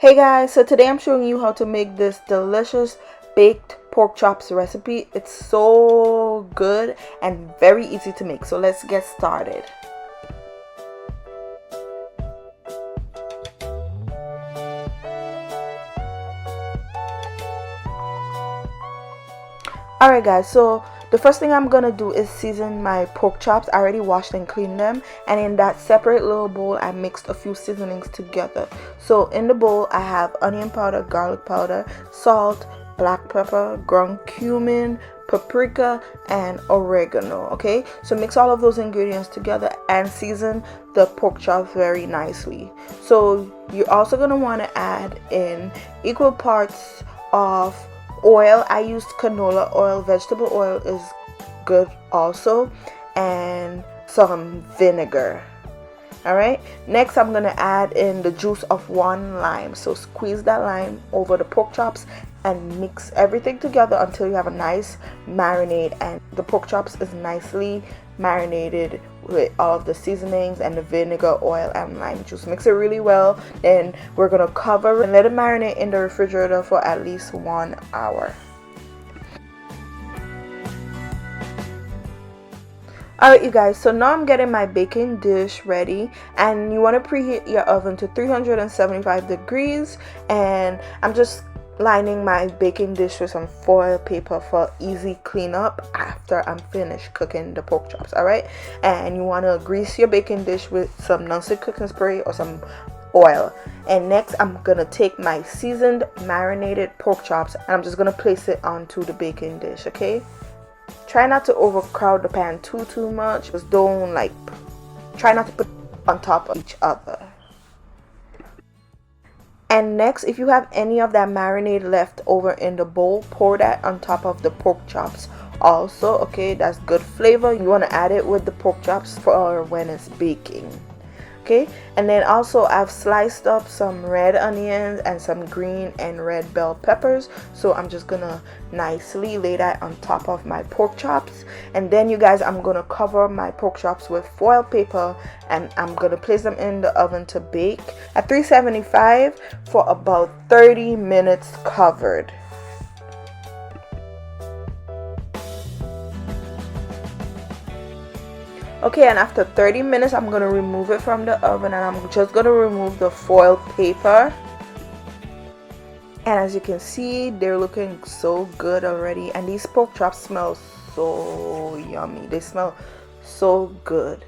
Hey guys, so today I'm showing you how to make this delicious baked pork chops recipe. It's so good and very easy to make, so let's get started. Alright guys, so the first thing I'm gonna do is season my pork chops. I already washed and cleaned them, and in that separate little bowl I mixed a few seasonings together. So in the bowl I have onion powder, garlic powder, salt, black pepper, ground cumin, paprika, and oregano. Okay, so mix all of those ingredients together and season the pork chops very nicely. So you're also gonna want to add in equal parts of oil. I used canola oil. Vegetable oil is good also, and some vinegar. Alright, next I'm gonna add in the juice of 1 lime. So squeeze that lime over the pork chops and mix everything together until you have a nice marinade, and the pork chops is nicely marinated with all of the seasonings and the vinegar, oil, and lime juice. Mix it really well. Then we're gonna cover and let it marinate in the refrigerator for at least 1 hour. Alright you guys, so now I'm getting my baking dish ready, and you want to preheat your oven to 375 degrees, and I'm just lining my baking dish with some foil paper for easy cleanup after I'm finished cooking the pork chops. Alright, and you want to grease your baking dish with some non-stick cooking spray or some oil. And next I'm gonna take my seasoned marinated pork chops and I'm just gonna place it onto the baking dish. Okay, try not to overcrowd the pan too much. Just don't try not to put on top of each other. And next, if you have any of that marinade left over in the bowl, pour that on top of the pork chops also. Okay, that's good flavor. You want to add it with the pork chops for when it's baking. Okay, and then also I've sliced up some red onions and some green and red bell peppers, so I'm just gonna nicely lay that on top of my pork chops. And then you guys, I'm gonna cover my pork chops with foil paper and I'm gonna place them in the oven to bake at 375 for about 30 minutes covered. Okay, and after 30 minutes I'm gonna remove it from the oven, and I'm just gonna remove the foil paper. And as you can see, they're looking so good already, and these pork chops smell so yummy. They smell so good,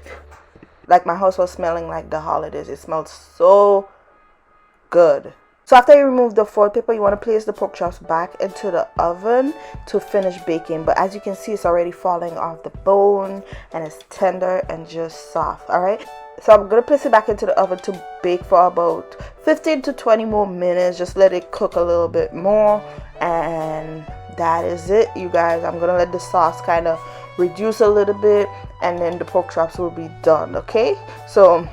like my house was smelling like the holidays. It smells so good. So after you remove the foil paper, you want to place the pork chops back into the oven to finish baking. But as you can see, it's already falling off the bone and it's tender and just soft. Alright, so I'm going to place it back into the oven to bake for about 15 to 20 more minutes. Just let it cook a little bit more, and that is it, you guys. I'm going to let the sauce kind of reduce a little bit, and then the pork chops will be done. Okay, so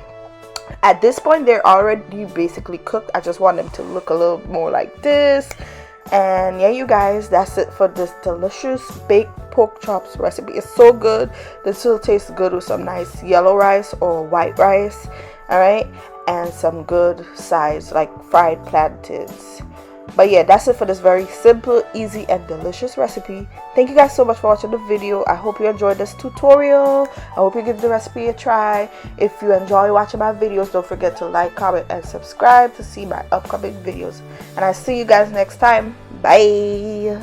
at this point they're already basically cooked. I just want them to look a little more like this. And yeah, you guys, that's it for this delicious baked pork chops recipe. It's so good. This will taste good with some nice yellow rice or white rice, all right, and some good sides like fried plantains. But yeah, that's it for this very simple, easy, and delicious recipe. Thank you guys so much for watching the video. I hope you enjoyed this tutorial. I hope you give the recipe a try. If you enjoy watching my videos, don't forget to like, comment, and subscribe to see my upcoming videos. And I'll see you guys next time. Bye.